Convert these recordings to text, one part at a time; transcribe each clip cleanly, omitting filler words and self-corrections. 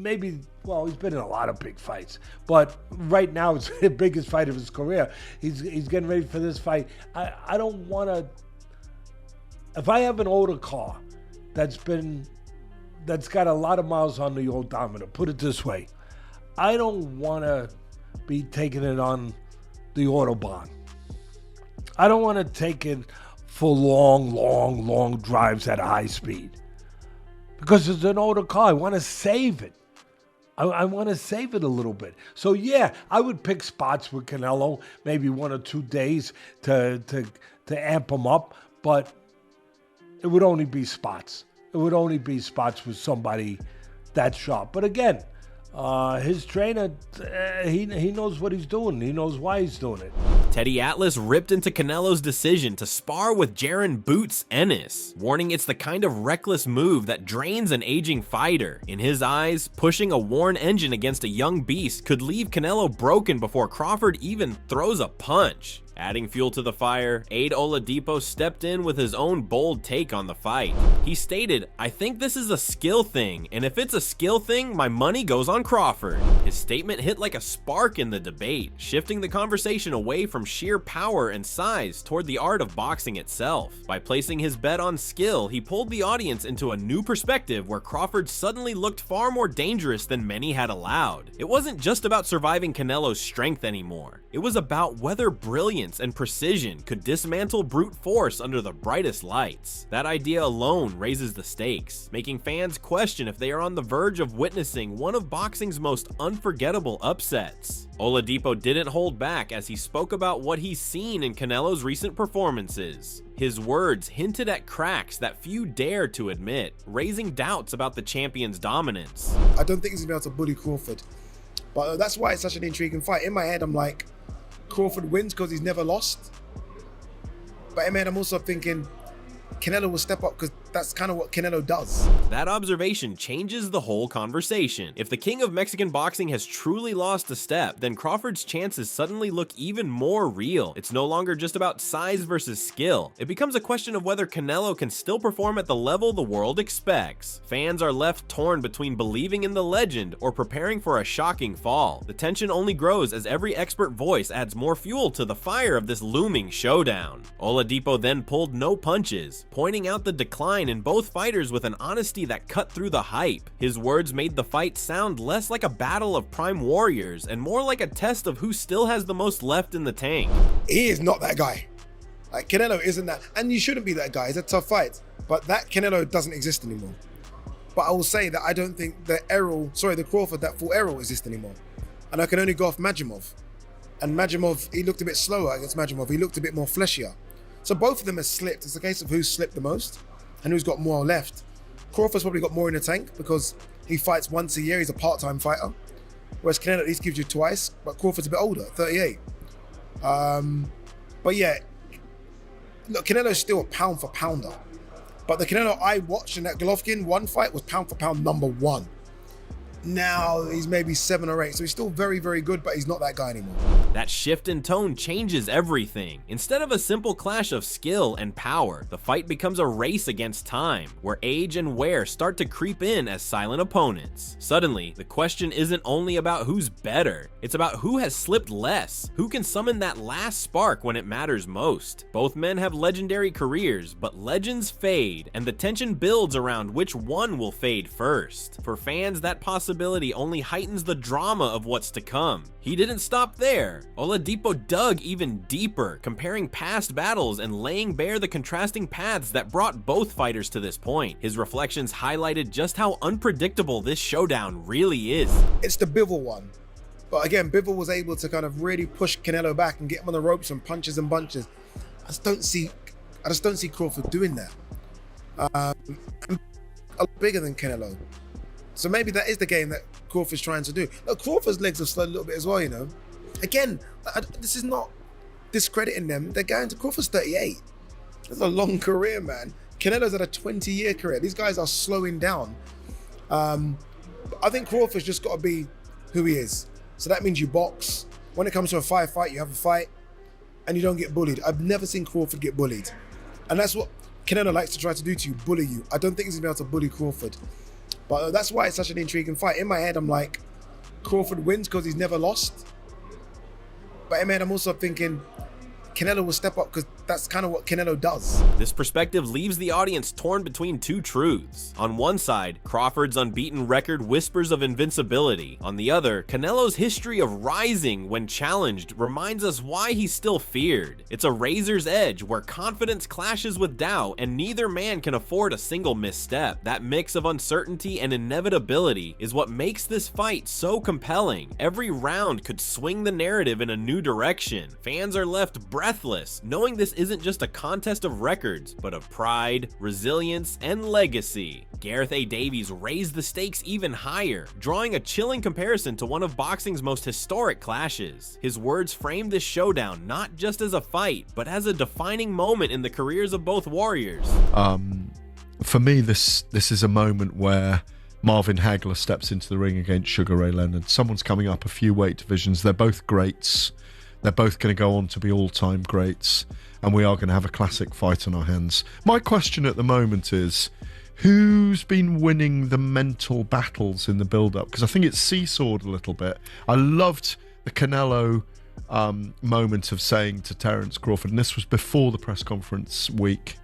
maybe, well, he's been in a lot of big fights, but right now it's the biggest fight of his career. He's getting ready for this fight. I don't want to, if I have an older car that's got a lot of miles on the odometer, put it this way, I don't want to be taking it on the Autobahn. I don't want to take it for long drives at a high speed. Because it's an older car, I want to save it. I want to save it a little bit. So yeah, I would pick spots with Canelo, maybe 1 or 2 days to amp him up, but it would only be spots. It would only be spots with somebody that sharp. But again, his trainer, he knows what he's doing. He knows why he's doing it. Teddy Atlas ripped into Canelo's decision to spar with Jaron Boots Ennis, warning it's the kind of reckless move that drains an aging fighter. In his eyes, pushing a worn engine against a young beast could leave Canelo broken before Crawford even throws a punch. Adding fuel to the fire, Aid Oladipo stepped in with his own bold take on the fight. He stated, "I think this is a skill thing, and if it's a skill thing, my money goes on Crawford." His statement hit like a spark in the debate, shifting the conversation away from sheer power and size toward the art of boxing itself. By placing his bet on skill, he pulled the audience into a new perspective where Crawford suddenly looked far more dangerous than many had allowed. It wasn't just about surviving Canelo's strength anymore. It was about whether brilliance and precision could dismantle brute force under the brightest lights. That idea alone raises the stakes, making fans question if they are on the verge of witnessing one of boxing's most unforgettable upsets. Oladipo didn't hold back as he spoke about what he's seen in Canelo's recent performances. His words hinted at cracks that few dare to admit, raising doubts about the champion's dominance. I don't think he's gonna be able to bully Crawford, but that's why it's such an intriguing fight. In my head, I'm like, Crawford wins because he's never lost. But in my head, I'm also thinking Canelo will step up because that's kind of what Canelo does. That observation changes the whole conversation. If the king of Mexican boxing has truly lost a step, then Crawford's chances suddenly look even more real. It's no longer just about size versus skill. It becomes a question of whether Canelo can still perform at the level the world expects. Fans are left torn between believing in the legend or preparing for a shocking fall. The tension only grows as every expert voice adds more fuel to the fire of this looming showdown. Oladipo then pulled no punches, pointing out the decline in both fighters with an honesty that cut through the hype. His words made the fight sound less like a battle of prime warriors and more like a test of who still has the most left in the tank. He is not that guy. Like, Canelo isn't that, and you shouldn't be that guy. It's a tough fight, but that Canelo doesn't exist anymore. But I will say that I don't think the Crawford that fought Errol exists anymore. And I can only go off Majimov. And Majimov, he looked a bit slower against Majimov. He looked a bit more fleshier. So both of them have slipped. It's a case of who's slipped the most and who's got more left. Crawford's probably got more in the tank because he fights once a year. He's a part-time fighter. Whereas Canelo at least gives you twice, but Crawford's a bit older, 38. But yeah, look, Canelo's still a pound for pounder. But the Canelo I watched in that Golovkin one fight was pound for pound #1. Now he's maybe 7 or 8, so he's still very, very good, but he's not that guy anymore. That shift in tone changes everything. Instead of a simple clash of skill and power, the fight becomes a race against time, where age and wear start to creep in as silent opponents. Suddenly, the question isn't only about who's better, it's about who has slipped less, who can summon that last spark when it matters most. Both men have legendary careers, but legends fade, and the tension builds around which one will fade first. For fans, that possibility only heightens the drama of what's to come. He didn't stop there. Oladipo dug even deeper, comparing past battles and laying bare the contrasting paths that brought both fighters to this point. His reflections highlighted just how unpredictable this showdown really is. It's the Bivol one. But again, Bivol was able to kind of really push Canelo back and get him on the ropes and punches and bunches. I just don't see Crawford doing that. A lot bigger than Canelo. So maybe that is the game that Crawford's trying to do. Look, Crawford's legs have slowed a little bit as well, you know. Again, this is not discrediting them. They're going to Crawford's 38. That's a long career, man. Canelo's had a 20-year career. These guys are slowing down. I think Crawford's just got to be who he is. So that means you box. When it comes to a fight, you have a fight, and you don't get bullied. I've never seen Crawford get bullied. And that's what Canelo likes to try to do to you, bully you. I don't think he's going to be able to bully Crawford. But that's why it's such an intriguing fight. In my head, I'm like, Crawford wins because he's never lost. But in my head, I'm also thinking Canelo will step up because that's kind of what Canelo does. This perspective leaves the audience torn between two truths. On one side, Crawford's unbeaten record whispers of invincibility. On the other, Canelo's history of rising when challenged reminds us why he's still feared. It's a razor's edge where confidence clashes with doubt, and neither man can afford a single misstep. That mix of uncertainty and inevitability is what makes this fight so compelling. Every round could swing the narrative in a new direction. Fans are left breathless, knowing this isn't just a contest of records, but of pride, resilience, and legacy. Gareth A. Davies raised the stakes even higher, drawing a chilling comparison to one of boxing's most historic clashes. His words framed this showdown not just as a fight, but as a defining moment in the careers of both warriors. For me, this is a moment where Marvin Hagler steps into the ring against Sugar Ray Leonard. Someone's coming up a few weight divisions. They're both greats. They're both going to go on to be all-time greats, and we are going to have a classic fight on our hands. My question at the moment is, who's been winning the mental battles in the build-up? Because I think it's seesawed a little bit. I loved the Canelo moment of saying to Terence Crawford, and this was before the press conference week,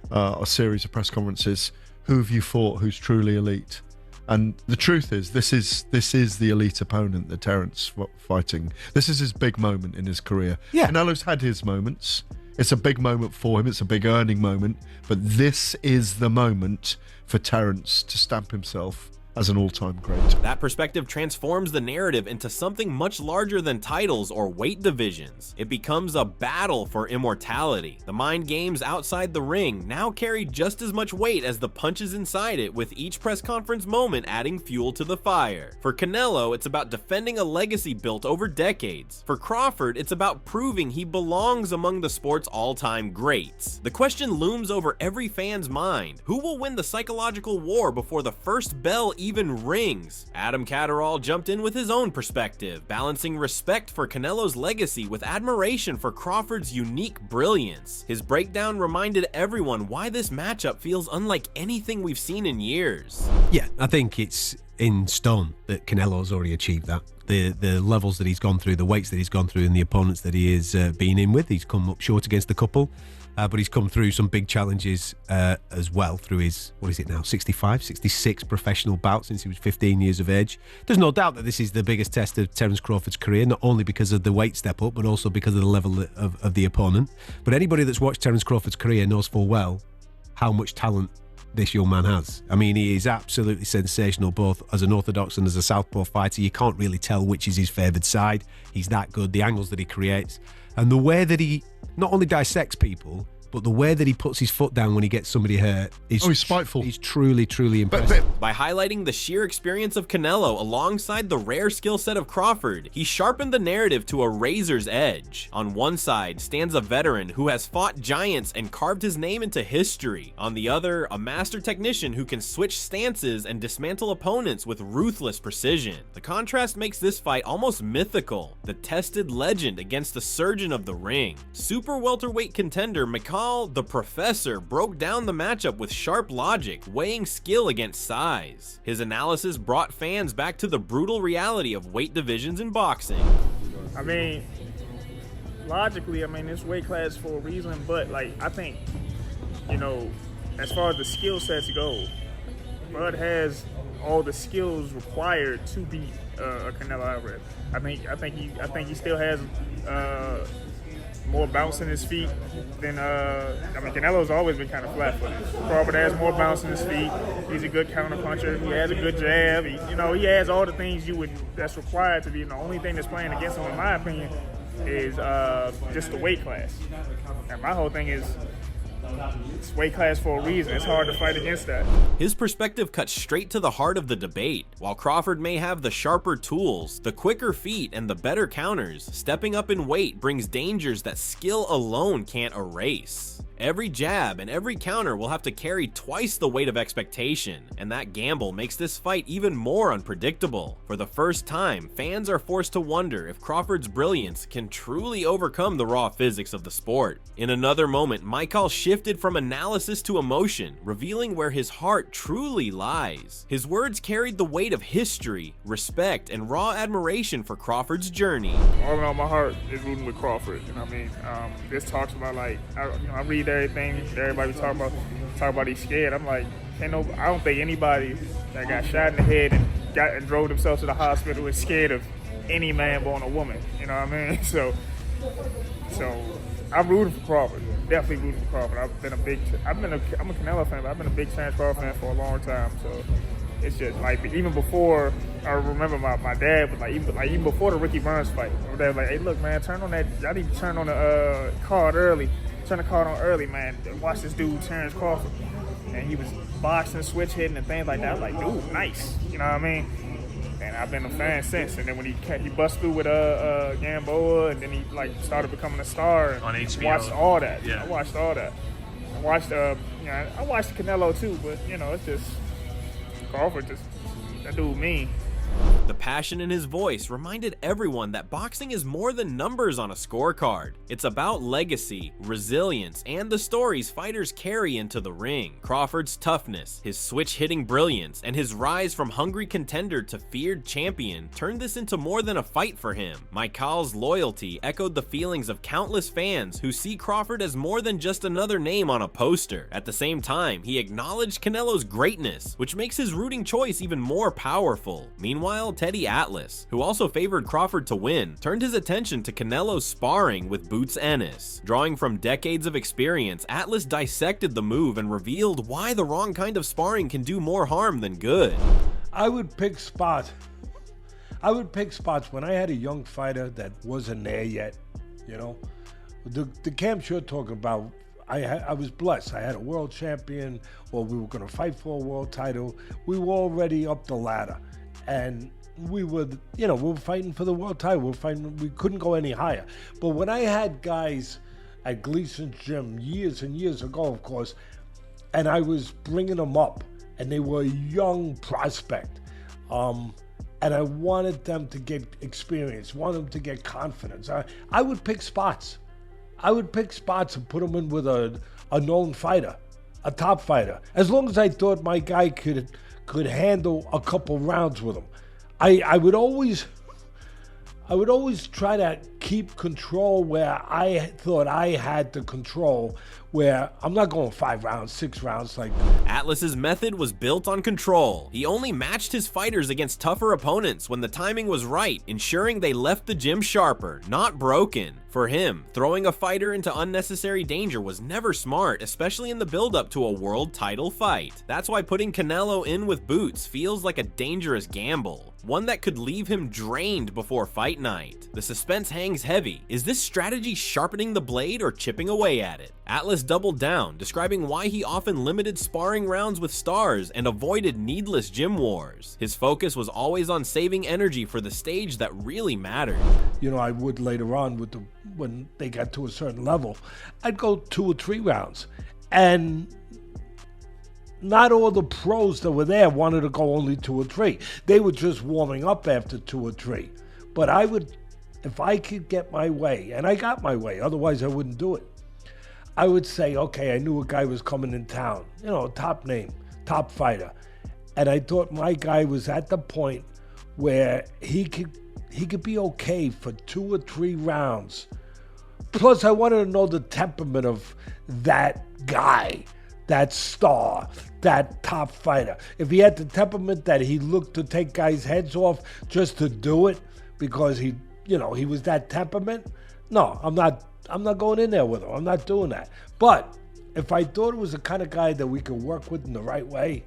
a series of press conferences, who have you fought who's truly elite? And the truth is, this is the elite opponent that Terence fighting. This is his big moment in his career. Yeah. Canelo's had his moments. It's a big moment for him. It's a big earning moment. But this is the moment for Terence to stamp himself as an all-time great. That perspective transforms the narrative into something much larger than titles or weight divisions. It becomes a battle for immortality. The mind games outside the ring now carry just as much weight as the punches inside it, with each press conference moment adding fuel to the fire. For Canelo, it's about defending a legacy built over decades. For Crawford, it's about proving he belongs among the sport's all-time greats. The question looms over every fan's mind: who will win the psychological war before the first bell even rings? Adam Catterall jumped in with his own perspective, balancing respect for Canelo's legacy with admiration for Crawford's unique brilliance. His breakdown reminded everyone why this matchup feels unlike anything we've seen in years. Yeah, I think it's in stone that Canelo's already achieved that. The levels that he's gone through, the weights that he's gone through, and the opponents that he has been in with, he's come up short against a couple. But he's come through some big challenges as well through his, 65, 66 professional bouts since he was 15 years of age. There's no doubt that this is the biggest test of Terence Crawford's career, not only because of the weight step up, but also because of the level of the opponent. But anybody that's watched Terence Crawford's career knows full well how much talent this young man has. I mean, he is absolutely sensational, both as an orthodox and as a southpaw fighter. You can't really tell which is his favoured side. He's that good. The angles that he creates, and the way that he not only dissects people, but the way that he puts his foot down when he gets somebody hurt is he's spiteful. He's truly, truly impressive. By highlighting the sheer experience of Canelo alongside the rare skill set of Crawford, he sharpened the narrative to a razor's edge. On one side stands a veteran who has fought giants and carved his name into history. On the other, a master technician who can switch stances and dismantle opponents with ruthless precision. The contrast makes this fight almost mythical, the tested legend against the surgeon of the ring. Super welterweight contender McCall the Professor broke down the matchup with sharp logic, weighing skill against size. His analysis brought fans back to the brutal reality of weight divisions in boxing. I mean, logically, it's weight class for a reason, but I think, as far as the skill sets go, Bud has all the skills required to beat Canelo Alvarez. I think he still has more bounce in his feet than Canelo's always been kind of flat-footed. Crawford has more bounce in his feet. He's a good counter puncher. He has a good jab. He has all the things that's required to be. And the only thing that's playing against him, in my opinion, is just the weight class. And my whole thing is, it's weight class for a reason. It's hard to fight against that. His perspective cuts straight to the heart of the debate. While Crawford may have the sharper tools, the quicker feet, and the better counters, stepping up in weight brings dangers that skill alone can't erase. Every jab and every counter will have to carry twice the weight of expectation, and that gamble makes this fight even more unpredictable. For the first time, fans are forced to wonder if Crawford's brilliance can truly overcome the raw physics of the sport. In another moment, Michael shifted from analysis to emotion, revealing where his heart truly lies. His words carried the weight of history, respect, and raw admiration for Crawford's journey. All in all, my heart is rooting with Crawford. You know what I mean? This talks about, like, I read everything everybody talk about he's scared. I'm like, I don't think anybody that got shot in the head and drove themselves to the hospital is scared of any man born a woman. You know what I mean? So I'm rooting for Crawford. Definitely rooting for Crawford. I'm a Canelo fan, but I've been a big Terence Crawford fan for a long time. So it's just like, even before, I remember my dad was like, even before the Ricky Burns fight, my dad was like, hey, look, man, turn on that. I need to turn on the card early. Turn the card on early, man. Watch this dude, Terence Crawford. And he was boxing, switch hitting, and things like that. I was like, dude, nice. You know what I mean? And I've been a fan since. And then when he bust through with Gamboa, and then he like started becoming a star. On HBO. Watched all that. Yeah. I watched all that. I watched I watched Canelo too, but it's just Crawford, that dude mean. The passion in his voice reminded everyone that boxing is more than numbers on a scorecard. It's about legacy, resilience, and the stories fighters carry into the ring. Crawford's toughness, his switch-hitting brilliance, and his rise from hungry contender to feared champion turned this into more than a fight for him. Michael's loyalty echoed the feelings of countless fans who see Crawford as more than just another name on a poster. At the same time, he acknowledged Canelo's greatness, which makes his rooting choice even more powerful. Meanwhile, Teddy Atlas, who also favored Crawford to win, turned his attention to Canelo's sparring with Boots Ennis. Drawing from decades of experience, Atlas dissected the move and revealed why the wrong kind of sparring can do more harm than good. I would pick spots. When I had a young fighter that wasn't there yet. The camps you're talking about, I was blessed. I had a world champion, or we were going to fight for a world title. We were already up the ladder. And we were fighting for the world title. We couldn't go any higher. But when I had guys at Gleason's gym years and years ago, of course, and I was bringing them up, and they were a young prospect, and I wanted them to get experience, wanted them to get confidence. I would pick spots. And put them in with a known fighter, a top fighter, as long as I thought my guy could handle a couple rounds with him. I would always try to keep control where I thought I had the control, where I'm not going 5 rounds, 6 rounds like. Atlas's method was built on control. He only matched his fighters against tougher opponents when the timing was right, ensuring they left the gym sharper, not broken. For him, throwing a fighter into unnecessary danger was never smart, especially in the build-up to a world title fight. That's why putting Canelo in with Boots feels like a dangerous gamble, one that could leave him drained before fight night. The suspense hangs heavy. Is this strategy sharpening the blade or chipping away at it? Atlas doubled down, describing why he often limited sparring rounds with stars and avoided needless gym wars. His focus was always on saving energy for the stage that really mattered. I would later on when they got to a certain level, I'd go 2 or 3 rounds. And not all the pros that were there wanted to go only 2 or 3. They were just warming up after 2 or 3. But I would, if I could get my way, and I got my way, otherwise I wouldn't do it. I would say, okay, I knew a guy was coming in town, top name, top fighter. And I thought my guy was at the point where he could be okay for 2 or 3 rounds. Plus, I wanted to know the temperament of that guy, that star, that top fighter. If he had the temperament that he looked to take guys' heads off just to do it because he was that temperament, no, I'm not going in there with him. I'm not doing that. But if I thought it was the kind of guy that we could work with in the right way,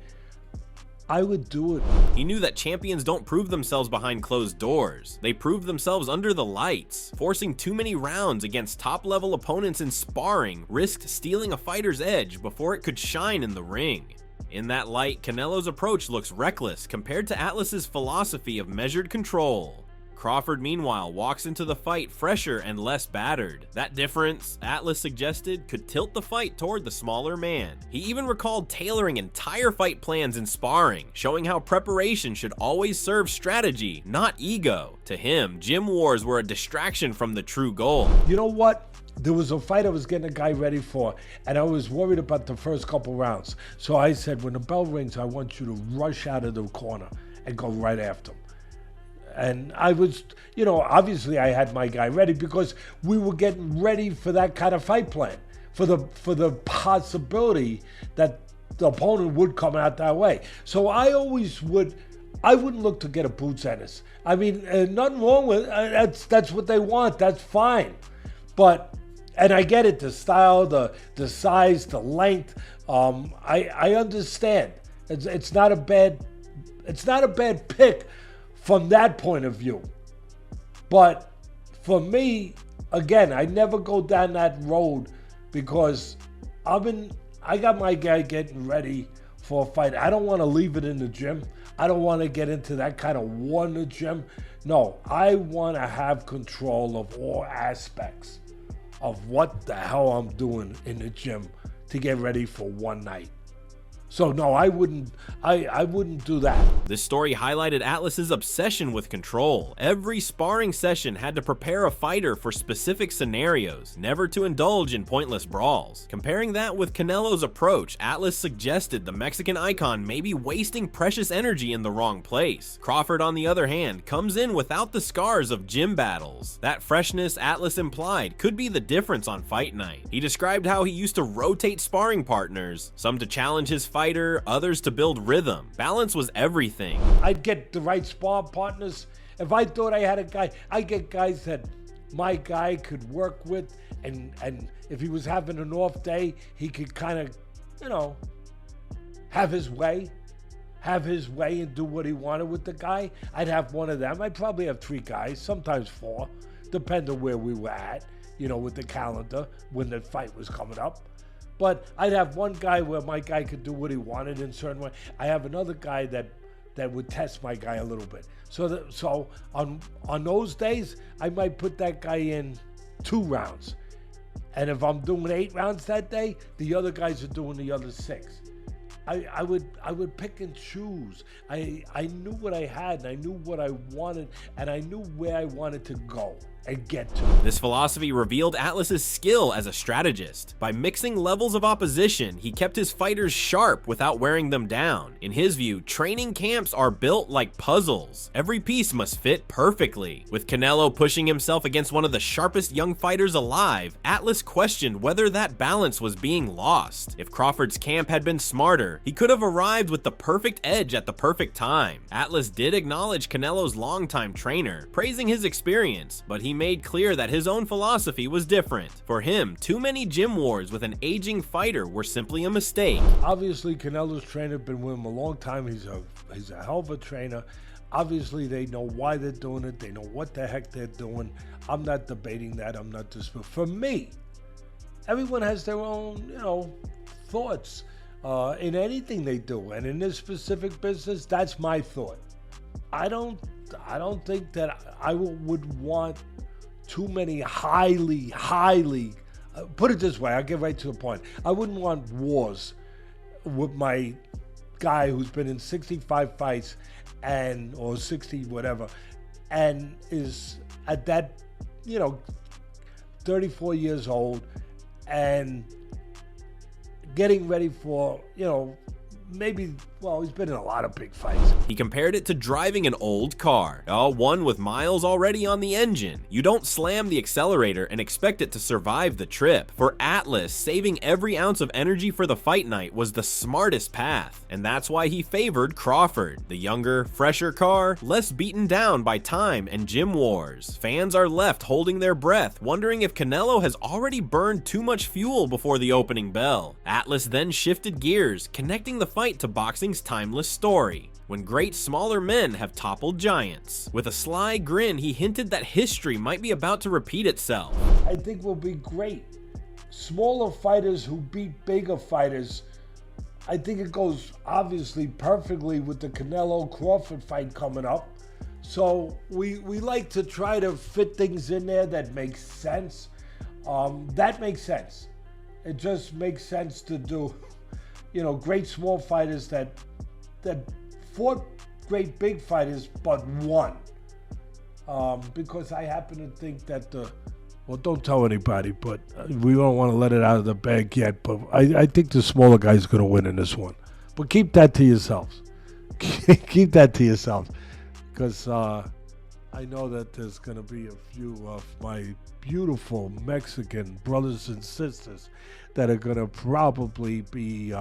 I would do it. He knew that champions don't prove themselves behind closed doors. They prove themselves under the lights. Forcing too many rounds against top-level opponents in sparring risked stealing a fighter's edge before it could shine in the ring. In that light, Canelo's approach looks reckless compared to Atlas's philosophy of measured control. Crawford, meanwhile, walks into the fight fresher and less battered. That difference, Atlas suggested, could tilt the fight toward the smaller man. He even recalled tailoring entire fight plans in sparring, showing how preparation should always serve strategy, not ego. To him, gym wars were a distraction from the true goal. You know what? There was a fight I was getting a guy ready for, and I was worried about the first couple rounds. So I said, when the bell rings, I want you to rush out of the corner and go right after him. And I was, obviously I had my guy ready because we were getting ready for that kind of fight plan, for the possibility that the opponent would come out that way. So I wouldn't look to get a boots Ennis. I mean, nothing wrong with that's what they want. That's fine. And I get it, the style, the size, the length. I understand. It's not a bad pick from that point of view. But for me, again, I never go down that road because I got my guy getting ready for a fight. I don't want to leave it in the gym. I don't want to get into that kind of war in the gym. No, I want to have control of all aspects of what the hell I'm doing in the gym to get ready for one night. So no, I wouldn't do that. This story highlighted Atlas's obsession with control. Every sparring session had to prepare a fighter for specific scenarios, never to indulge in pointless brawls. Comparing that with Canelo's approach, Atlas suggested the Mexican icon may be wasting precious energy in the wrong place. Crawford, on the other hand, comes in without the scars of gym battles. That freshness Atlas implied could be the difference on fight night. He described how he used to rotate sparring partners, some to challenge his fighter, others to build rhythm. Balance was everything. I'd get the right spar partners. If I thought I had a guy, I'd get guys that my guy could work with, and if he was having an off day, he could kind of, have his way and do what he wanted with the guy. I'd have one of them. I'd probably have 3 guys, sometimes 4, depending on where we were at, with the calendar when the fight was coming up. But I'd have one guy where my guy could do what he wanted in a certain way. I have another guy that would test my guy a little bit. So on those days, I might put that guy in 2 rounds. And if I'm doing 8 rounds that day, the other guys are doing the other 6. I would pick and choose. I knew what I had, and I knew what I wanted, and I knew where I wanted to go and get to. This philosophy revealed Atlas's skill as a strategist. By mixing levels of opposition, he kept his fighters sharp without wearing them down. In his view, training camps are built like puzzles. Every piece must fit perfectly. With Canelo pushing himself against one of the sharpest young fighters alive, Atlas questioned whether that balance was being lost. If Crawford's camp had been smarter, he could have arrived with the perfect edge at the perfect time. Atlas did acknowledge Canelo's longtime trainer, praising his experience, but he made clear that his own philosophy was different. For him, too many gym wars with an aging fighter were simply a mistake. Obviously, Canelo's trainer been with him a long time. He's a hell of a trainer. Obviously, they know why they're doing it. They know what the heck they're doing. I'm not debating that. I'm not disputing. For me, everyone has their own, thoughts in anything they do, and in this specific business, that's my thought. I don't think that I would want too many highly, put it this way, I'll get right to the point. I wouldn't want wars with my guy who's been in 65 fights or 60 whatever, and is at that, 34 years old and getting ready for, he's been in a lot of big fights. He compared it to driving an old car, one with miles already on the engine. You don't slam the accelerator and expect it to survive the trip. For Atlas, saving every ounce of energy for the fight night was the smartest path, and that's why he favored Crawford. The younger, fresher car, less beaten down by time and gym wars. Fans are left holding their breath, wondering if Canelo has already burned too much fuel before the opening bell. Atlas then shifted gears, connecting the fight to boxing's timeless story, when great smaller men have toppled giants. With a sly grin, he hinted that history might be about to repeat itself. I think will be great. Smaller fighters who beat bigger fighters. I think it goes obviously perfectly with the Canelo Crawford fight coming up. So we like to try to fit things in there that make sense. That makes sense. It just makes sense to do, great small fighters that fought great big fighters but won. Because I happen to think that don't tell anybody, but we don't want to let it out of the bag yet. But I think the smaller guy's going to win in this one. But keep that to yourselves. Keep that to yourselves. Because I know that there's going to be a few of my beautiful Mexican brothers and sisters that are going to probably be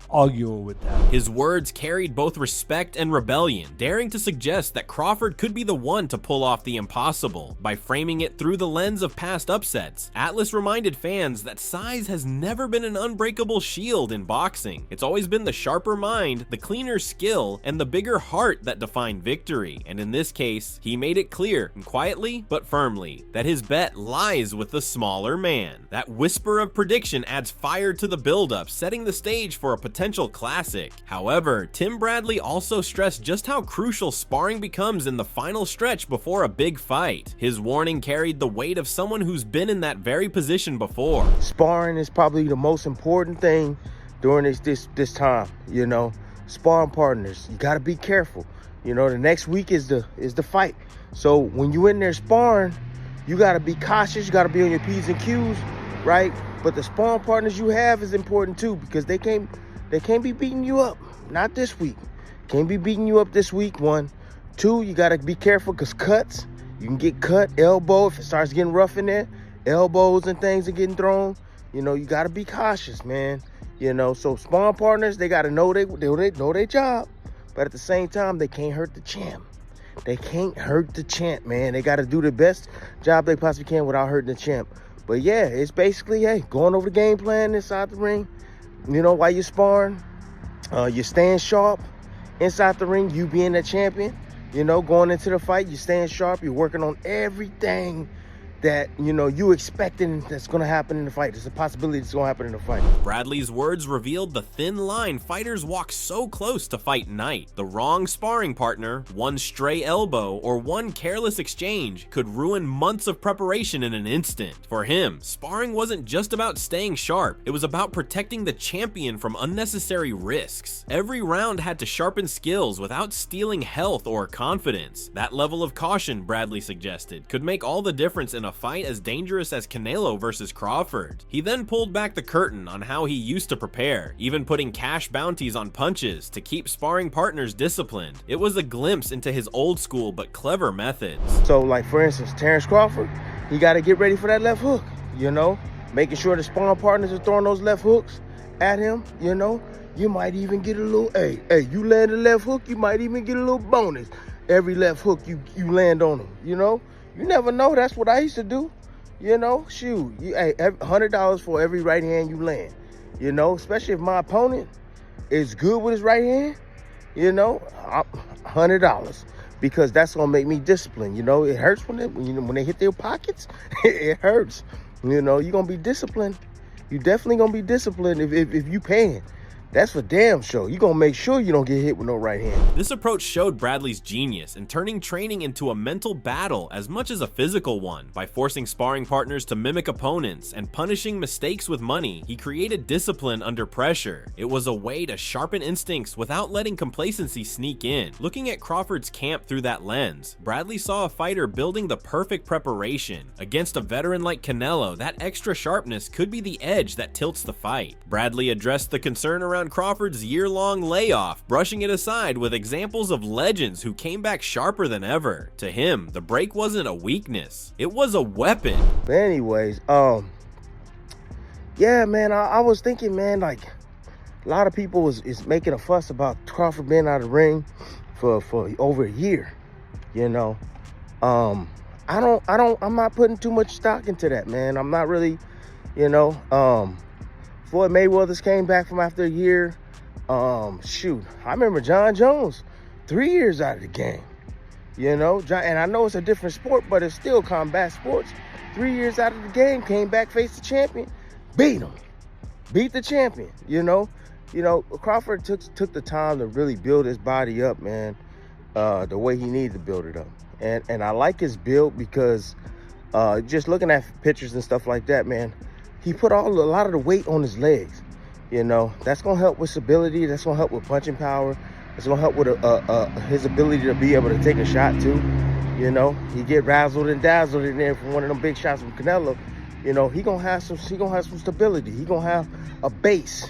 arguing with that. His words carried both respect and rebellion, daring to suggest that Crawford could be the one to pull off the impossible. By framing it through the lens of past upsets, Atlas reminded fans that size has never been an unbreakable shield in boxing. It's always been the sharper mind, the cleaner skill, and the bigger heart that define victory. And in this case, he made it clear, and quietly but firmly, that his bet lies with the smaller man. That whisper of prediction adds fire to the buildup, setting the stage for a potential classic. However, Tim Bradley also stressed just how crucial sparring becomes in the final stretch before a big fight. His warning carried the weight of someone who's been in that very position before. Sparring is probably the most important thing during this time, Sparring partners, you got to be careful. The next week is the fight. So when you in there sparring, you got to be cautious, you got to be on your P's and Q's, right? But the sparring partners you have is important too, because they can't be beating you up. Not this week. Can't be beating you up this week, 1. 2, you got to be careful because cuts. You can get cut, elbow, if it starts getting rough in there. Elbows and things are getting thrown. You got to be cautious, man. So sparring partners, they got to know their job. But at the same time, they can't hurt the champ. They can't hurt the champ, man. They got to do the best job they possibly can without hurting the champ. But yeah, it's basically, going over the game plan inside the ring. While you're sparring, you're staying sharp inside the ring, you being the champion, going into the fight, you're staying sharp, you're working on everything that, you expecting that's going to happen in the fight. There's a possibility it's going to happen in the fight. Bradley's words revealed the thin line fighters walk so close to fight night. The wrong sparring partner, one stray elbow, or one careless exchange could ruin months of preparation in an instant. For him, sparring wasn't just about staying sharp, it was about protecting the champion from unnecessary risks. Every round had to sharpen skills without stealing health or confidence. That level of caution, Bradley suggested, could make all the difference in a fight as dangerous as Canelo versus Crawford. He then pulled back the curtain on how he used to prepare, even putting cash bounties on punches to keep sparring partners disciplined. It was a glimpse into his old school but clever methods. So like for instance, Terence Crawford, he got to get ready for that left hook, making sure the sparring partners are throwing those left hooks at him, you might even get a little, hey, you land a left hook, you might even get a little bonus. Every left hook you land on him, You never know. That's what I used to do. Shoot. $100 for every right hand you land. Especially if my opponent is good with his right hand, $100. Because that's going to make me disciplined. It hurts when they hit their pockets. It hurts. You're going to be disciplined. You definitely going to be disciplined if you paying. That's for damn sure. You're going to make sure you don't get hit with no right hand. This approach showed Bradley's genius in turning training into a mental battle as much as a physical one. By forcing sparring partners to mimic opponents and punishing mistakes with money, he created discipline under pressure. It was a way to sharpen instincts without letting complacency sneak in. Looking at Crawford's camp through that lens, Bradley saw a fighter building the perfect preparation. Against a veteran like Canelo, that extra sharpness could be the edge that tilts the fight. Bradley addressed the concern around Crawford's year-long layoff, brushing it aside with examples of legends who came back sharper than ever. To him, the break wasn't a weakness, it was a weapon. But anyways, yeah, man, I was thinking, man, like a lot of people is making a fuss about Crawford being out of the ring for over a year. I'm not putting too much stock into that, man. I'm not really, Floyd Mayweather's came back from after a year. Shoot, I remember John Jones, 3 years out of the game. And I know it's a different sport, but it's still combat sports. 3 years out of the game, came back, faced the champion, beat him, beat the champion. Crawford took the time to really build his body up, man. the way he needed to build it up. And I like his build because just looking at pictures and stuff like that, man, he put a lot of the weight on his legs. You know, that's gonna help with stability. That's gonna help with punching power. It's gonna help with his ability to be able to take a shot too. You know, he get razzled and dazzled in there from one of them big shots from Canelo. You know, he gonna have some stability. He gonna have a base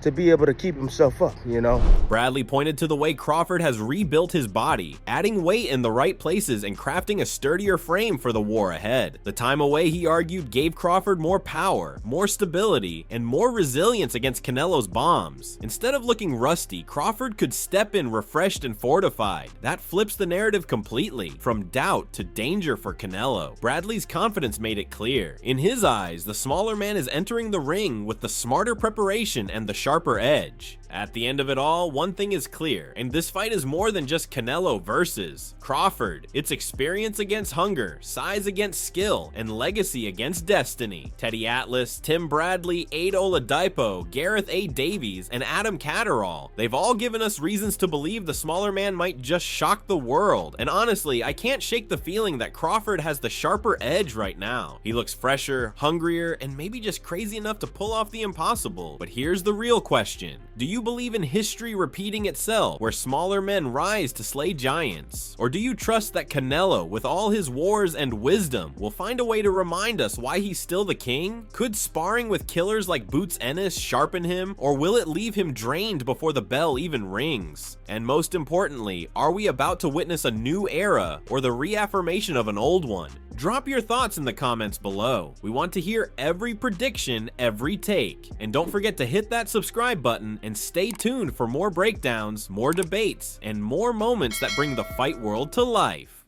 to be able to keep himself up, you know. Bradley pointed to the way Crawford has rebuilt his body, adding weight in the right places and crafting a sturdier frame for the war ahead. The time away, he argued, gave Crawford more power, more stability, and more resilience against Canelo's bombs. Instead of looking rusty, Crawford could step in refreshed and fortified. That flips the narrative completely, from doubt to danger for Canelo. Bradley's confidence made it clear. In his eyes, the smaller man is entering the ring with the smarter preparation and the sharper edge. At the end of it all, one thing is clear, and this fight is more than just Canelo versus Crawford. It's experience against hunger, size against skill, and legacy against destiny. Teddy Atlas, Tim Bradley, Aid Oladipo, Gareth A. Davies, and Adam Catterall, they've all given us reasons to believe the smaller man might just shock the world. And honestly, I can't shake the feeling that Crawford has the sharper edge right now. He looks fresher, hungrier, and maybe just crazy enough to pull off the impossible. But here's the real question. Do you believe in history repeating itself, where smaller men rise to slay giants? Or do you trust that Canelo, with all his wars and wisdom, will find a way to remind us why he's still the king? Could sparring with killers like Boots Ennis sharpen him, or will it leave him drained before the bell even rings? And most importantly, are we about to witness a new era, or the reaffirmation of an old one? Drop your thoughts in the comments below. We want to hear every prediction, every take. And don't forget to hit that subscribe button and stay tuned for more breakdowns, more debates, and more moments that bring the fight world to life.